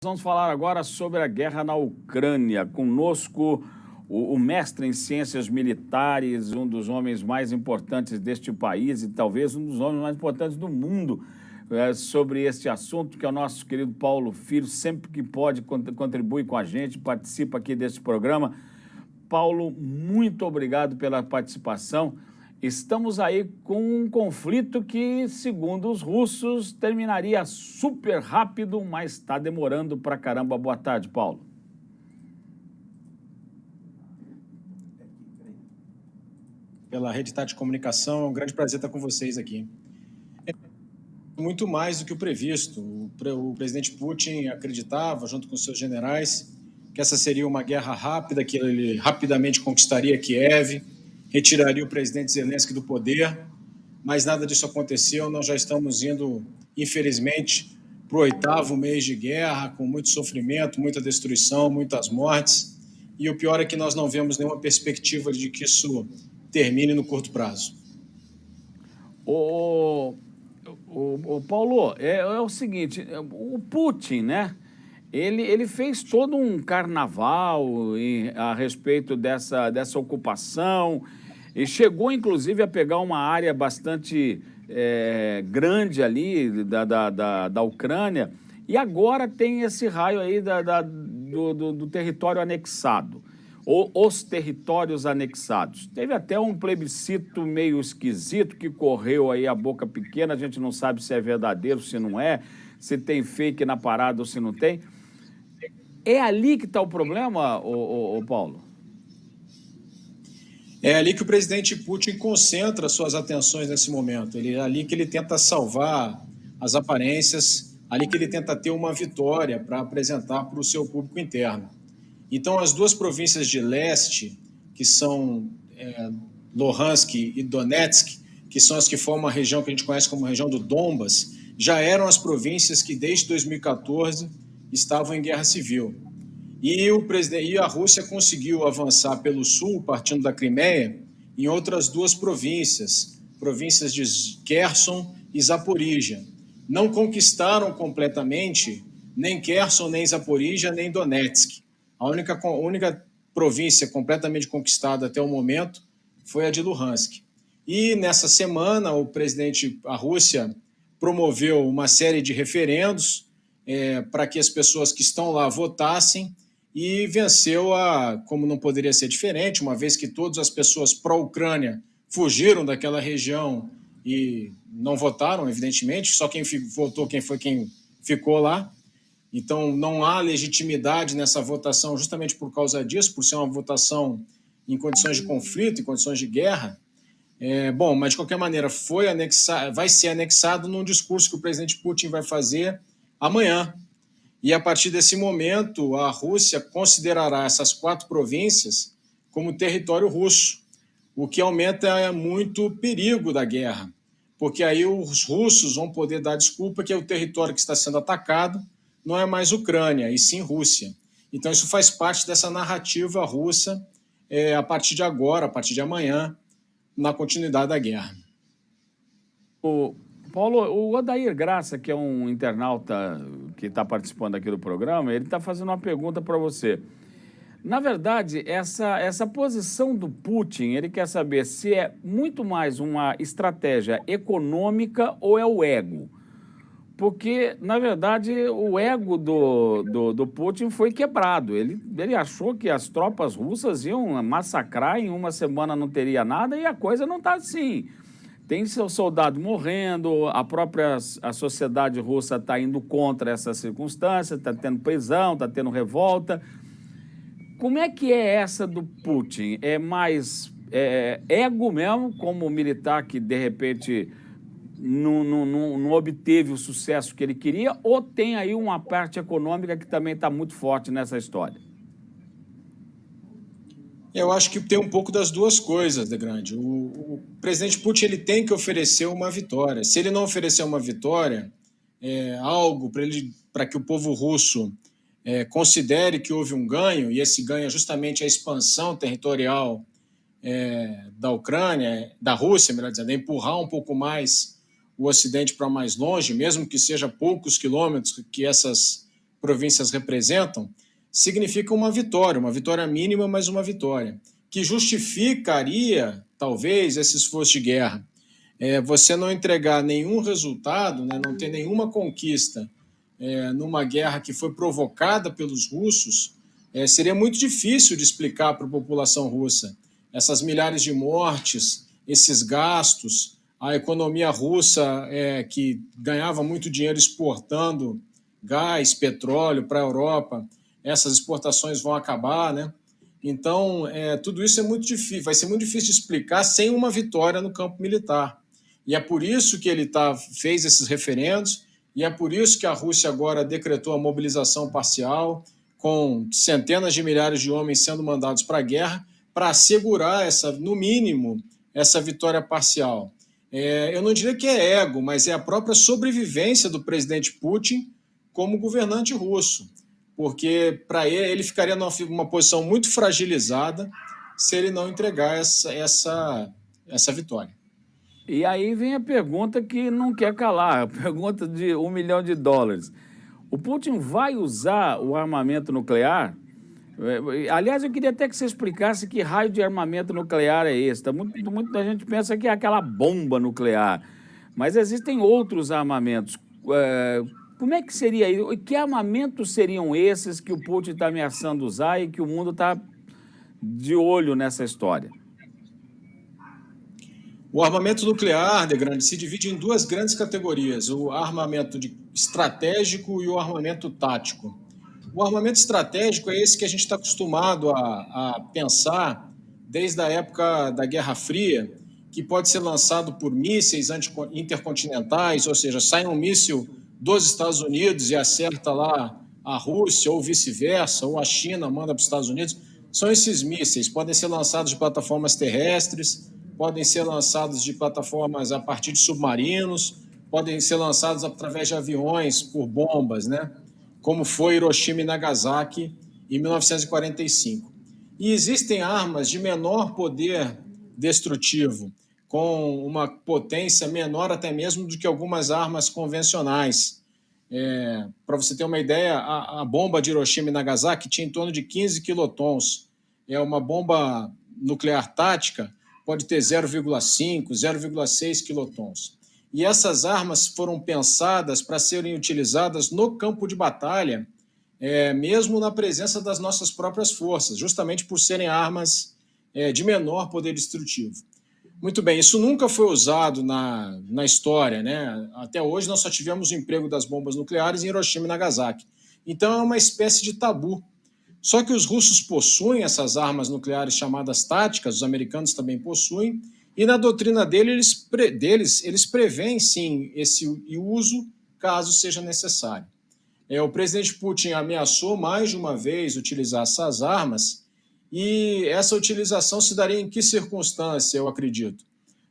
Vamos falar agora sobre a guerra na Ucrânia. Conosco, o mestre em ciências militares, um dos homens mais importantes deste país e talvez um dos homens mais importantes do mundo sobre este assunto, que é o nosso querido Paulo Filho. Sempre que pode, contribui com a gente, participa aqui deste programa. Paulo, muito obrigado pela participação. Estamos aí com um conflito que, segundo os russos, terminaria super rápido, mas está demorando pra caramba. Boa tarde, Paulo. Pela Rede Tati de Comunicação, é um grande prazer estar com vocês aqui. Muito mais do que o previsto. O presidente Putin acreditava, junto com seus generais, que essa seria uma guerra rápida, que ele rapidamente conquistaria Kiev, retiraria o presidente Zelensky do poder, mas nada disso aconteceu. Nós já estamos indo, infelizmente, para o 8º mês de guerra, com muito sofrimento, muita destruição, muitas mortes, e o pior é que nós não vemos nenhuma perspectiva de que isso termine no curto prazo. Paulo, é o seguinte, o Putin, né? Ele fez todo um carnaval a respeito dessa ocupação e chegou, inclusive, a pegar uma área bastante grande ali da Ucrânia, e agora tem esse raio aí do território anexado, ou os territórios anexados. Teve até um plebiscito meio esquisito que correu aí a boca pequena, a gente não sabe se é verdadeiro, se não é, se tem fake na parada ou se não tem. É ali que está o problema, Paulo? É ali que o presidente Putin concentra suas atenções nesse momento. É ali que ele tenta salvar as aparências, ali que ele tenta ter uma vitória para apresentar para o seu público interno. Então, as duas províncias de leste, que são Luhansk e Donetsk, que são as que formam a região que a gente conhece como região do Donbas, já eram as províncias que, desde 2014, estavam em guerra civil. E a Rússia conseguiu avançar pelo sul, partindo da Crimeia, em outras duas províncias de Kherson e Zaporígia. Não conquistaram completamente nem Kherson, nem Zaporígia, nem Donetsk. A única província completamente conquistada até o momento foi a de Luhansk. E nessa semana, a Rússia promoveu uma série de referendos para que as pessoas que estão lá votassem, e venceu como não poderia ser diferente, uma vez que todas as pessoas pró-Ucrânia fugiram daquela região e não votaram, evidentemente, só quem votou quem ficou lá. Então, não há legitimidade nessa votação justamente por causa disso, por ser uma votação em condições de conflito, em condições de guerra. Mas, de qualquer maneira, vai ser anexado num discurso que o presidente Putin vai fazer amanhã. E, a partir desse momento, a Rússia considerará essas 4 províncias como território russo, o que aumenta muito o perigo da guerra, porque aí os russos vão poder dar desculpa que o território que está sendo atacado não é mais Ucrânia, e sim Rússia. Então, isso faz parte dessa narrativa russa a partir de agora, a partir de amanhã, na continuidade da guerra. Paulo, o Odair Graça, que é um internauta que está participando aqui do programa, ele está fazendo uma pergunta para você. Na verdade, essa posição do Putin, ele quer saber se é muito mais uma estratégia econômica ou é o ego. Porque, na verdade, o ego do Putin foi quebrado. Ele achou que as tropas russas iam massacrar, em uma semana não teria nada, e a coisa não está assim. Tem seu soldado morrendo, a sociedade russa está indo contra essa circunstância, está tendo prisão, está tendo revolta. Como é que é essa do Putin? É mais ego mesmo, como militar que, de repente, não obteve o sucesso que ele queria, ou tem aí uma parte econômica que também está muito forte nessa história? Eu acho que tem um pouco das duas coisas, Degrande. O presidente Putin ele tem que oferecer uma vitória. Se ele não oferecer uma vitória, algo para que o povo russo considere que houve um ganho, e esse ganho é justamente a expansão territorial da Ucrânia, da Rússia, melhor dizendo, empurrar um pouco mais o Ocidente para mais longe, mesmo que seja poucos quilômetros que essas províncias representam, significa uma vitória mínima, mas uma vitória, que justificaria, talvez, esse esforço de guerra. Você não entregar nenhum resultado, né, não ter nenhuma conquista numa guerra que foi provocada pelos russos, seria muito difícil de explicar para a população russa. Essas milhares de mortes, esses gastos, a economia russa que ganhava muito dinheiro exportando gás, petróleo para a Europa, essas exportações vão acabar, né? Então, tudo isso é muito difícil, vai ser muito difícil de explicar sem uma vitória no campo militar. E é por isso que ele fez esses referendos, e é por isso que a Rússia agora decretou a mobilização parcial, com centenas de milhares de homens sendo mandados para a guerra, para assegurar, no mínimo, essa vitória parcial. Eu não diria que é ego, mas é a própria sobrevivência do presidente Putin como governante russo, porque para ele ficaria numa posição muito fragilizada se ele não entregar essa vitória. E aí vem a pergunta que não quer calar, a pergunta de $1 milhão. O Putin vai usar o armamento nuclear? Aliás, eu queria até que você explicasse que raio de armamento nuclear é esse. Muita gente pensa que é aquela bomba nuclear, mas existem outros armamentos. Como é que seria isso? Que armamentos seriam esses que o Putin está ameaçando usar e que o mundo está de olho nessa história? O armamento nuclear, Degrande, se divide em duas grandes categorias, o armamento estratégico e o armamento tático. O armamento estratégico é esse que a gente está acostumado a pensar desde a época da Guerra Fria, que pode ser lançado por mísseis intercontinentais, ou seja, sai um míssil dos Estados Unidos e acerta lá a Rússia, ou vice-versa, ou a China manda para os Estados Unidos. São esses mísseis, podem ser lançados de plataformas terrestres, podem ser lançados de plataformas a partir de submarinos, podem ser lançados através de aviões por bombas, né? Como foi Hiroshima e Nagasaki em 1945. E existem armas de menor poder destrutivo, com uma potência menor até mesmo do que algumas armas convencionais. Para você ter uma ideia, a bomba de Hiroshima e Nagasaki tinha em torno de 15 quilotons. Uma bomba nuclear tática pode ter 0,5, 0,6 quilotons. E essas armas foram pensadas para serem utilizadas no campo de batalha, mesmo na presença das nossas próprias forças, justamente por serem armas de menor poder destrutivo. Muito bem, isso nunca foi usado na história, né? Até hoje nós só tivemos o emprego das bombas nucleares em Hiroshima e Nagasaki. Então é uma espécie de tabu. Só que os russos possuem essas armas nucleares chamadas táticas, os americanos também possuem, e na doutrina deles eles preveem, sim, esse uso, caso seja necessário. O presidente Putin ameaçou mais de uma vez utilizar essas armas, e essa utilização se daria em que circunstância, eu acredito?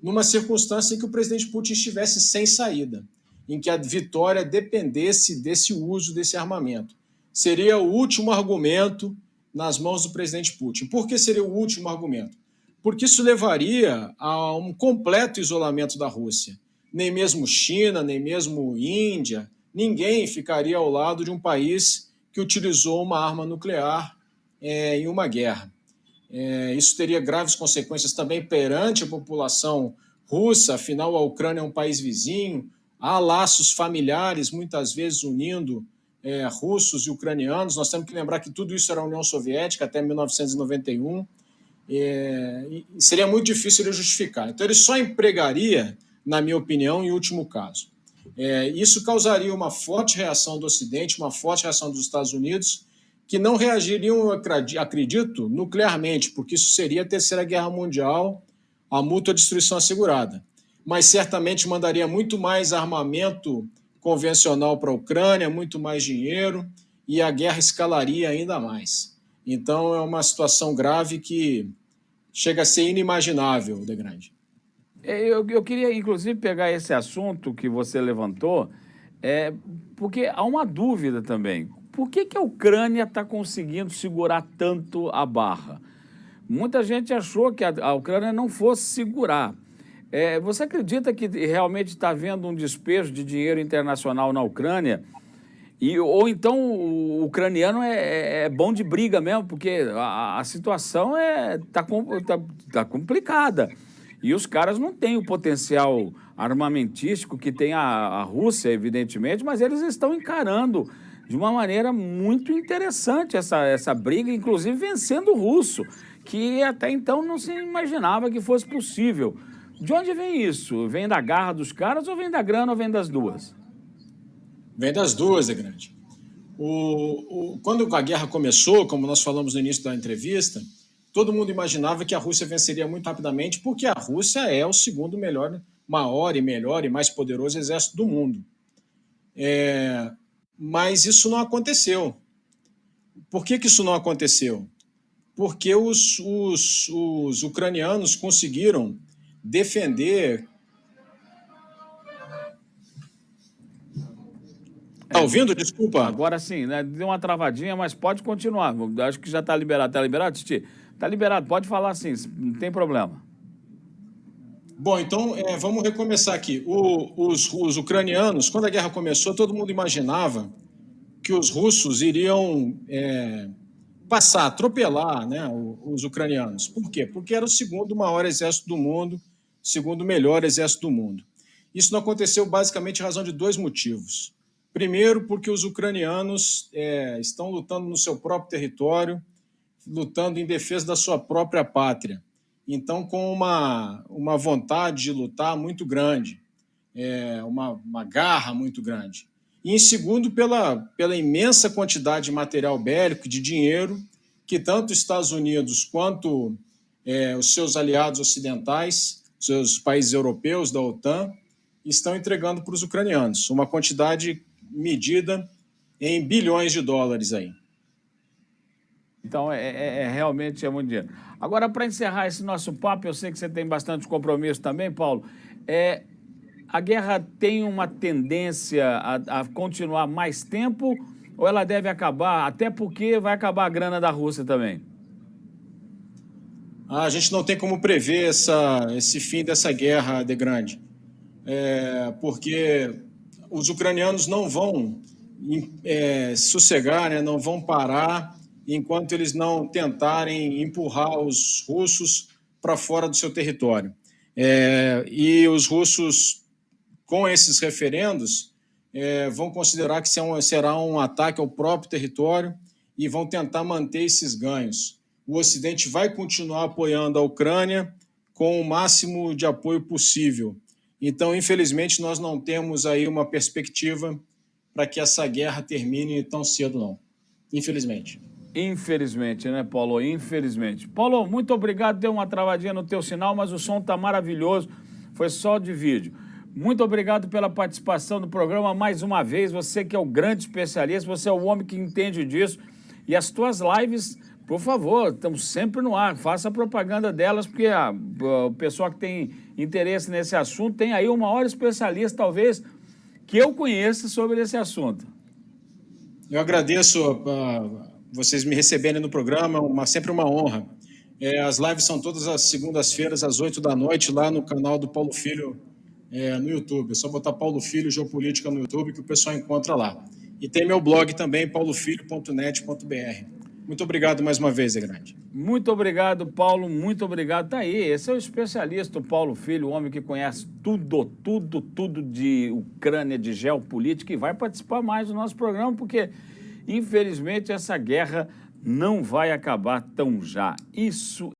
Numa circunstância em que o presidente Putin estivesse sem saída, em que a vitória dependesse desse uso desse armamento. Seria o último argumento nas mãos do presidente Putin. Por que seria o último argumento? Porque isso levaria a um completo isolamento da Rússia. Nem mesmo China, nem mesmo Índia, ninguém ficaria ao lado de um país que utilizou uma arma nuclear em uma guerra. Isso teria graves consequências também perante a população russa, afinal a Ucrânia é um país vizinho, há laços familiares muitas vezes unindo russos e ucranianos. Nós temos que lembrar que tudo isso era a União Soviética até 1991, e seria muito difícil ele justificar. Então ele só empregaria, na minha opinião, em último caso. Isso causaria uma forte reação do Ocidente, uma forte reação dos Estados Unidos, que não reagiriam, acredito, nuclearmente, porque isso seria a Terceira Guerra Mundial, a mútua destruição assegurada. Mas certamente mandaria muito mais armamento convencional para a Ucrânia, muito mais dinheiro, e a guerra escalaria ainda mais. Então é uma situação grave que chega a ser inimaginável, Degrande. Eu queria, inclusive, pegar esse assunto que você levantou, porque há uma dúvida também. Por que a Ucrânia está conseguindo segurar tanto a barra? Muita gente achou que a Ucrânia não fosse segurar. Você acredita que realmente está havendo um despejo de dinheiro internacional na Ucrânia Ou então o ucraniano é bom de briga mesmo, porque a situação tá complicada. E os caras não têm o potencial armamentístico que tem a Rússia, evidentemente, mas eles estão encarando de uma maneira muito interessante essa briga, inclusive vencendo o russo, que até então não se imaginava que fosse possível. De onde vem isso? Vem da garra dos caras ou vem da grana ou vem das duas? Vem das duas, Grande. Quando a guerra começou, como nós falamos no início da entrevista, todo mundo imaginava que a Rússia venceria muito rapidamente, porque a Rússia é o segundo maior e mais poderoso exército do mundo. Mas isso não aconteceu. Por que isso não aconteceu? Porque os ucranianos conseguiram defender. Está ouvindo? Desculpa. Agora sim, né? Deu uma travadinha, mas pode continuar. Acho que já está liberado. Está liberado, Titi? Está liberado, pode falar sim, não tem problema. Bom, então vamos recomeçar aqui. Os ucranianos, quando a guerra começou, todo mundo imaginava que os russos iriam atropelar, né, os ucranianos. Por quê? Porque era o segundo maior exército do mundo, segundo melhor exército do mundo. Isso não aconteceu basicamente em razão de dois motivos. Primeiro, porque os ucranianos estão lutando no seu próprio território, lutando em defesa da sua própria pátria. Então, com uma vontade de lutar muito grande, uma garra muito grande. E, em segundo, pela imensa quantidade de material bélico, de dinheiro, que tanto os Estados Unidos quanto os seus aliados ocidentais, seus países europeus da OTAN, estão entregando para os ucranianos. Uma quantidade medida em bilhões de dólares aí. Então, realmente é muito dinheiro. Agora, para encerrar esse nosso papo, eu sei que você tem bastante compromisso também, Paulo. A guerra tem uma tendência a continuar mais tempo ou ela deve acabar? Até porque vai acabar a grana da Rússia também. A gente não tem como prever esse fim dessa guerra, de grande. Porque os ucranianos não vão sossegar, né, não vão parar enquanto eles não tentarem empurrar os russos para fora do seu território. E os russos, com esses referendos, vão considerar que será um ataque ao próprio território e vão tentar manter esses ganhos. O Ocidente vai continuar apoiando a Ucrânia com o máximo de apoio possível. Então, infelizmente, nós não temos aí uma perspectiva para que essa guerra termine tão cedo, não. Infelizmente. Infelizmente, né, Paulo? Infelizmente. Paulo, muito obrigado. Deu uma travadinha no teu sinal, mas o som está maravilhoso. Foi só de vídeo. Muito obrigado pela participação no programa mais uma vez. Você que é o grande especialista, você é o homem que entende disso. E as tuas lives, por favor, estamos sempre no ar. Faça propaganda delas, porque o pessoal que tem interesse nesse assunto tem aí o maior especialista, talvez, que eu conheça sobre esse assunto. Eu agradeço vocês me receberem no programa, sempre uma honra. As lives são todas as segundas-feiras, às 8 da noite, lá no canal do Paulo Filho, no YouTube. É só botar Paulo Filho Geopolítica no YouTube que o pessoal encontra lá. E tem meu blog também, paulofilho.net.br. Muito obrigado mais uma vez, Grande. Muito obrigado, Paulo, muito obrigado. Tá aí, esse é o especialista, o Paulo Filho, o homem que conhece tudo de Ucrânia, de geopolítica, e vai participar mais do nosso programa, porque, infelizmente, essa guerra não vai acabar tão já. Isso